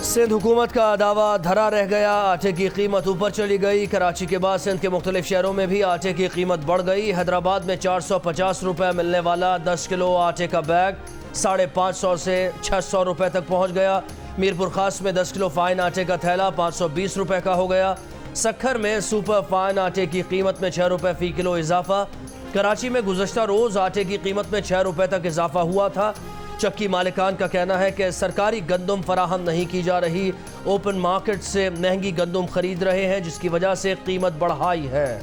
सिंध हुकूमत का दावा धरा रह गया। आटे की कीमत ऊपर चली गई। कराची के बाद सिंध के मुख्तलिफ शहरों में भी आटे की कीमत बढ़ गई। हैदराबाद में 450 रुपये मिलने वाला 10 किलो आटे का बैग 550 से 600 रुपये तक पहुँच गया। मीरपुर खास में 10 किलो फाइन आटे का थैला 520 रुपये का हो गया। सक्खर में सुपर फाइन आटे की कीमत में 6 रुपये फ़ी किलो इजाफा। कराची में गुज़श्ता रोज़ आटे की कीमत में 6 रुपये तक इजाफा हुआ था। चक्की मालिकान का कहना है कि सरकारी गंदम फराहम नहीं की जा रही। ओपन मार्केट से महंगी गंदम खरीद रहे हैं, जिसकी वजह से कीमत बढ़ाई है।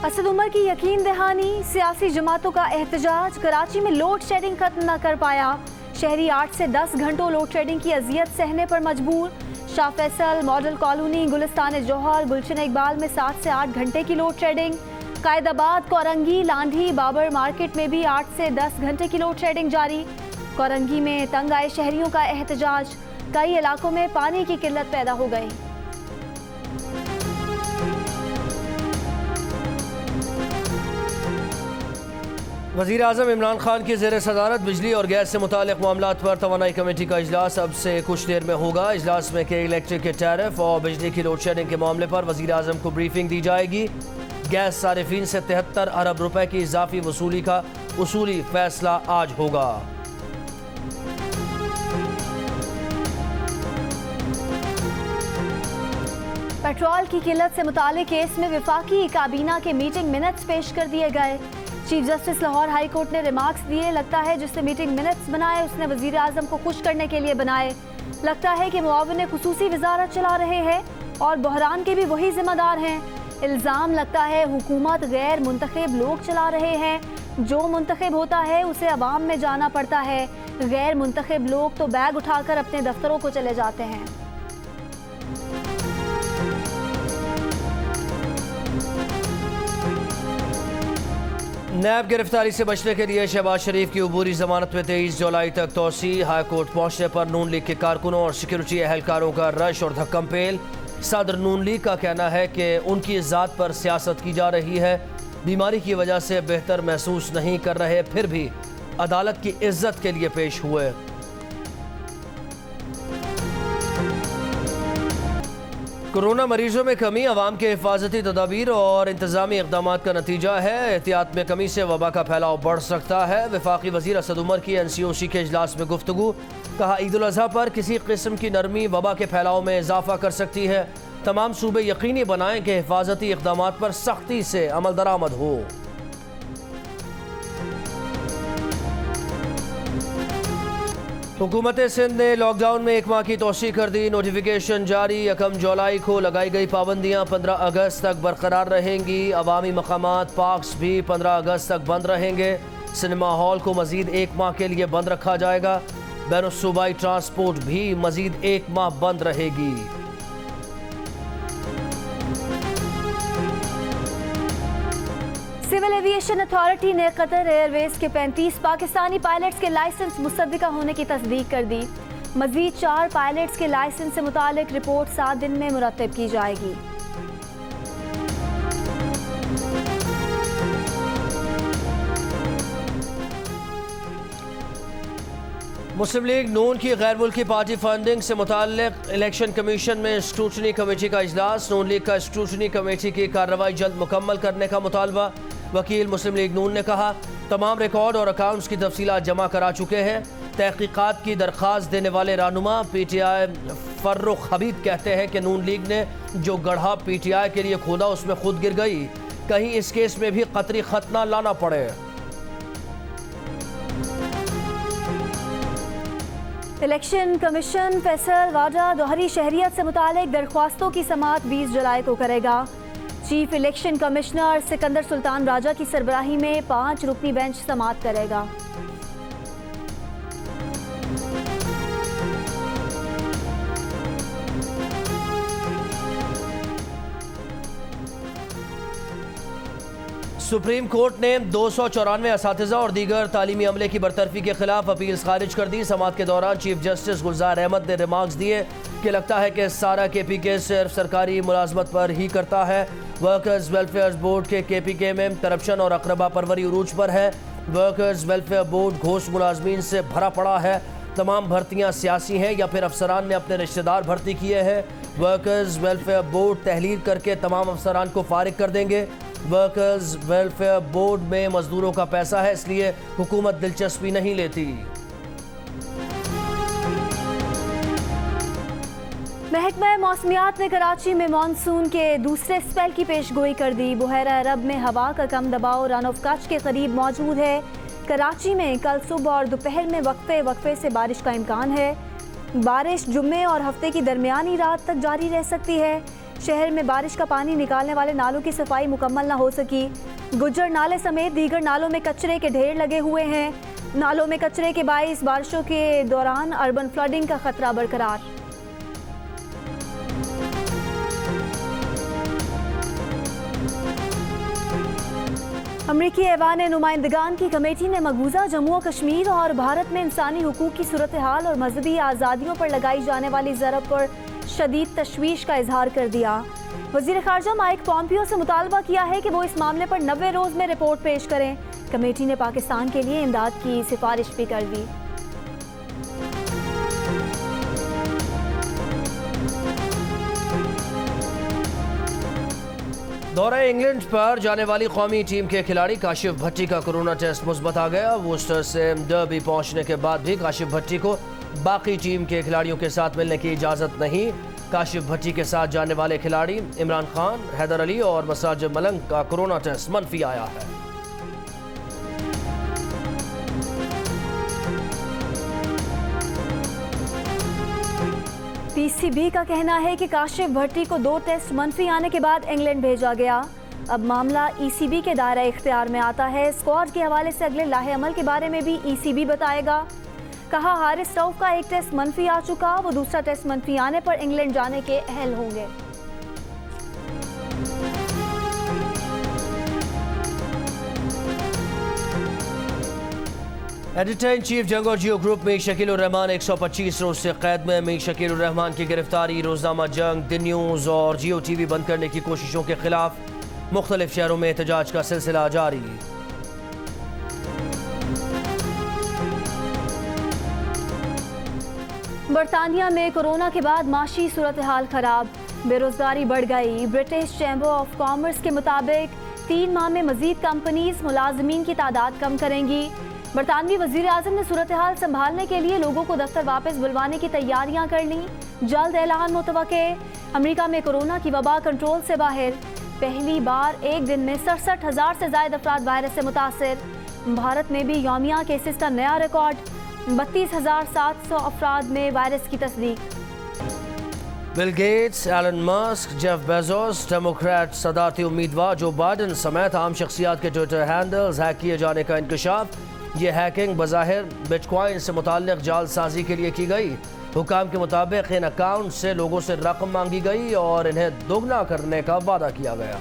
असद उमर की यकीन दहानी, सियासी जमातों का एहतजाज। कराची में लोड शेडिंग खत्म न कर पाया। शहरी 8 से 10 घंटों लोड शेडिंग की अजियत सहने पर मजबूर। शाह फैसल, मॉडल कॉलोनी, गुलिस्तान जौहर, गुलशन इकबाल में 7 से 8 घंटे की load shedding. Qaidabad, Korangi, Landhi, Babar market में भी 8 से 10 घंटे की लोड शेडिंग जारी। कोरंगी में तंग आए शहरियों का एहतजाज। कई इलाकों में पानी की किल्लत पैदा हो गई। वज़ीर आज़म इमरान खान की ज़ेर सदारत बिजली और गैस से मुताल्लिक़ मामलात पर तवानाई कमेटी का इजलास अब से कुछ देर में होगा। इजलास में के इलेक्ट्रिक के टैरिफ और बिजली की लोड शेडिंग के मामले पर वज़ीर आज़म को ब्रीफिंग दी जाएगी। गैस सारिफीन से 73 अरब रुपए की इजाफी वसूली का उसूली फैसला आज होगा। पेट्रोल की किल्लत से मुताल्लिक़ केस में वफाकी काबीना के मीटिंग मिनट्स पेश कर दिए गए। Chief justice Lahore high court ने रिमार्क्स दिए। लगता है जिसने मीटिंग मिनट्स बनाए उसने वजीर आजम को खुश करने के लिए बनाए। लगता है कि मुआविन खुसूसी वजारत चला रहे हैं और बहरान के भी वही जिम्मेदार हैं। इल्ज़ाम लगता है हुकूमत गैर मुंतखब लोग चला रहे हैं। जो मुंतखब होता है उसे अवाम में जाना पड़ता है। गैर मुंतखब लोग तो बैग उठाकर अपने दफ्तरों को चले जाते हैं। नैब गिरफ्तारी से बचने के लिए शहबाज शरीफ की अबूरी जमानत में 23 जुलाई तक तोसी। हाई कोर्ट पहुंचने पर नून लीग के कारकुनों और सिक्योरिटी एहलकारों का रश और धक्कम पेल। सदर नून लीग का कहना है कि उनकी ज़ात पर सियासत की जा रही है। बीमारी की वजह से बेहतर महसूस नहीं कर रहे, फिर भी अदालत की इज्जत के लिए पेश हुए। कोरोना मरीजों में कमी अवाम के हिफाजती तदाबीर और इंतजामी इकदाम का नतीजा है। एहतियात में कमी से वबा का फैलाव बढ़ सकता है। वफाकी वजीर असद उमर की NCOC के इजलास में गुफ्तगू। कहा ईद उल अज़हा पर किसी किस्म की नरमी वबा के फैलाव में इजाफा कर सकती है। तमाम सूबे यकीनी बनाएं कि हिफाजती इकदाम पर सख्ती से अमल दरामद हो। हुकूमत सिंध ने लॉकडाउन में 1 माह की तोसी कर दी। नोटिफिकेशन जारी। 1 जुलाई को लगाई गई पाबंदियाँ 15 अगस्त तक बरकरार रहेंगी। अवामी मकामात पार्क्स भी 15 अगस्त तक बंद रहेंगे। सिनेमा हॉल को मजीद 1 माह के लिए बंद रखा जाएगा। बैनुसूबाई ट्रांसपोर्ट भी मजीद 1 माह बंद रहेगी। सिविल एविएशन अथॉरिटी ने कतर एयरवेज के 35 पाकिस्तानी पायलट्स के लाइसेंस मुसद्दिका होने की तस्दीक कर दी। मजीद 4 पायलट्स के लाइसेंस से मुतालिक रिपोर्ट 7 दिन में मुरतब की जाएगी। मुस्लिम लीग नून की गैर मुल्की पार्टी फंडिंग से मुताल्लिक इलेक्शन कमीशन में स्क्रूटनी कमेटी का इजलास। नून लीग का स्क्रूटनी कमेटी की कार्रवाई जल्द मुकम्मल करने का मुतालबा। वकील मुस्लिम लीग नून ने कहा तमाम रिकॉर्ड और अकाउंट्स की तफसीलात जमा करा चुके हैं। तहकीकात की दरख्वास्त देने वाले रहनुमा PTI फर्रुख हबीब कहते हैं कि नून लीग ने जो गढ़ा PTI के लिए खोदा उसमें खुद गिर गई। कहीं इस केस में भी कतरी खत ना लाना पड़े। इलेक्शन कमीशन फैसल वाडा दोहरी शहरियत से मुतालिक दरख्वास्तों की समाअत 20 जुलाई को करेगा। Chief election commissioner Sikandar Sultan Raja की सरबराही में 5 रुकनी बेंच समाअत करेगा। सुप्रीम कोर्ट ने 294 असातिज़ा और दीगर तालीमी अमले की बरतरफी के खिलाफ अपील्स खारिज कर दी। समाअत के दौरान चीफ जस्टिस गुलजार अहमद ने रिमार्क्स दिए कि लगता है कि सारा KPK सिर्फ सरकारी मुलाजमत पर ही करता है। वर्कर्स वेलफेयर बोर्ड के KPK में करप्शन और अकरबा परवरी उरूज पर है। वर्कर्स वेलफेयर बोर्ड घोष मुलाजमीन से भरा पड़ा है। तमाम भर्तियां सियासी हैं या फिर अफसरान ने अपने रिश्तेदार भर्ती किए हैं। वर्कर्स वेलफेयर बोर्ड तहलील करके तमाम अफसरान को फारिग कर देंगे। वर्कर्स वेलफेयर बोर्ड में मजदूरों का पैसा है, इसलिए हुकूमत दिलचस्पी नहीं लेती। महकमा मौसमियात ने कराची में मानसून के दूसरे स्पेल की पेशगोई कर दी। बुहैरा अरब में हवा का कम दबाव रन ऑफ कच के करीब मौजूद है। कराची में कल सुबह और दोपहर में वक्फे से बारिश का इम्कान है। बारिश जुम्मे और हफ्ते की दरमियानी रात तक जारी रह सकती है। शहर में बारिश का पानी निकालने वाले नालों की सफाई मुकम्मल न हो सकी। गुज्जर नाले समेत दीगर नालों में कचरे के ढेर लगे हुए हैं। नालों में कचरे के बाइस बारिशों के दौरान अर्बन फ्लडिंग का खतरा बरकरार। अमरीकी ऐवान नुमाइंदगान की कमेटी ने मकबूजा जम्मू और कश्मीर और भारत में इंसानी हुकूक की सूरत हाल और मजहबी आज़ादियों पर लगाई जाने वाली ज़रब पर शदीद तशवीश का इजहार कर दिया। वज़ीर ख़ारजा माइक पॉम्पियो से मुतालबा किया है कि वो इस मामले पर 90 रोज़ में रिपोर्ट पेश करें। कमेटी ने पाकिस्तान के लिए इमदाद की सिफारिश भी कर दी। दौरे इंग्लैंड पर जाने वाली कौमी टीम के खिलाड़ी काशिफ भट्टी का कोरोना टेस्ट मुस्बत आ गया। वुस्टर से डर्बी पहुंचने के बाद भी काशिफ भट्टी को बाकी टीम के खिलाड़ियों के साथ मिलने की इजाज़त नहीं। काशिफ भट्टी के साथ जाने वाले खिलाड़ी इमरान खान, हैदर अली और मसाजिद मलंग का कोरोना टेस्ट मनफी आया है। पीसीबी का कहना है कि काशिफ भट्टी को 2 टेस्ट मनफी आने के बाद इंग्लैंड भेजा गया। अब मामला ईसीबी के दायरे इख्तियार में आता है। स्क्वाड के हवाले से अगले लाहे अमल के बारे में भी ईसीबी बताएगा। कहा हारिस रऊफ का 1 टेस्ट मनफी आ चुका, वो दूसरा टेस्ट मनफी आने पर इंग्लैंड जाने के अहल होंगे। एडिटर इन चीफ जंग और जियो ग्रुप में शकील उर रहमान 125 रोज से कैद में। मीर शकील उर रहमान की गिरफ्तारी, रोजनामा जंग, द न्यूज़ और जियो टीवी बंद करने की कोशिशों के खिलाफ मुख्तलिफ शहरों में एहतजाज का सिलसिला जारी। बरतानिया में कोरोना के बाद माशी सूरत हाल खराब, बेरोजगारी बढ़ गई। ब्रिटिश चैम्बर ऑफ कॉमर्स के मुताबिक 3 माह में मजीद कंपनीज मुलाजमीन की तादाद कम करेंगी। बरतानवी वजीर आजम ने सूरत हाल संभालने के लिए लोगों को दफ्तर वापस बुलवाने की तैयारियां कर ली। जल्द ऐलान मुतवक्के। अमेरिका में कोरोना की वबा कंट्रोल से बाहर, पहली बार एक दिन में 67,000 से ज्यादा अफराद वायरस से मुतासर। भारत में भी यौमिया केसेस का नया रिकॉर्ड, 32,700 अफराद में वायरस की तस्दीक। Bill Gates, Elon Musk, Jeff Bezos, Democrat सदारती उम्मीदवार जो बाइडन समेत आम शख्सियात के ट्विटर हैंडल्स हैक किए जाने का इंकशाफ। ये हैकिंग बज़ाहिर बिटकॉइन से मुताल्लिक़ जालसाजी के लिए की गई। हुकाम के मुताबिक इन अकाउंट से लोगों से रकम मांगी गई और इन्हें दोगुना करने का वादा किया गया।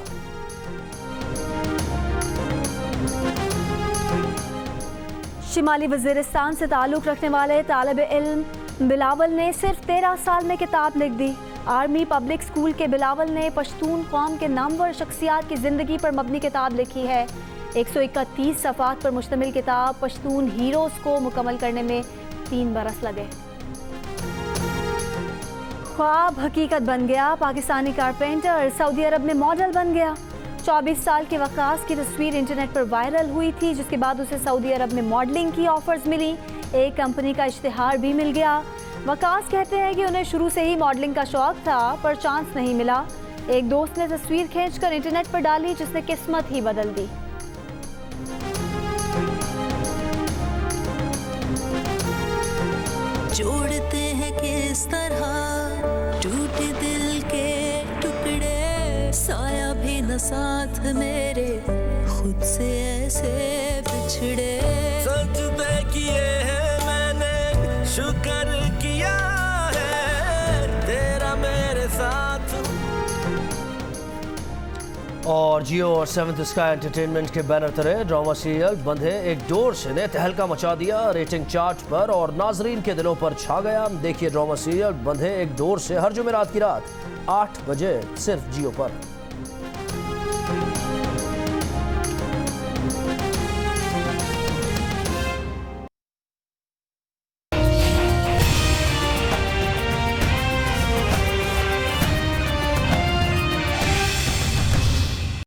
शिमाली वज़ीरिस्तान से ताल्लुक़ रखने वाले तालिब इल्म बिलावल ने सिर्फ 13 साल में किताब लिख दी। आर्मी पब्लिक स्कूल के बिलावल ने पश्तून कौम के नामवर शख्सियात की ज़िंदगी पर मबनी किताब लिखी है। 131 सफ़ात पर मुश्तमिल किताब पश्तून हीरोज़ को मुकम्मल करने में 3 बरस लगे। ख्वाब हकीकत बन गया, पाकिस्तानी कारपेंटर सऊदी अरब में मॉडल बन गया। 24 साल के वकास की तस्वीर इंटरनेट पर वायरल हुई थी, जिसके बाद उसे सऊदी अरब में मॉडलिंग की ऑफर्स मिली। एक कंपनी का इश्तिहार भी मिल गया। वकास कहते हैं कि उन्हें शुरू से ही मॉडलिंग का शौक था, पर चांस नहीं मिला। एक दोस्त ने तस्वीर खींचकर इंटरनेट पर डाली, जिसने किस्मत ही बदल दी। जोड़ते हैं किस तरह टूटे दिल के टुकड़े, साया भी न साथ मेरे खुद से ऐसे बिछड़े। सजदे किए हैं मैंने, शुक्र किया है तेरा मेरे साथ। और जियो और 7th स्काई एंटरटेनमेंट के बैनर तले ड्रामा सीरियल बंधे एक डोर से ने तहलका मचा दिया रेटिंग चार्ट पर और नाजरीन के दिलों पर छा गया। देखिए ड्रामा सीरियल बंधे एक डोर से हर जुमेरात की रात 8 बजे सिर्फ जियो पर।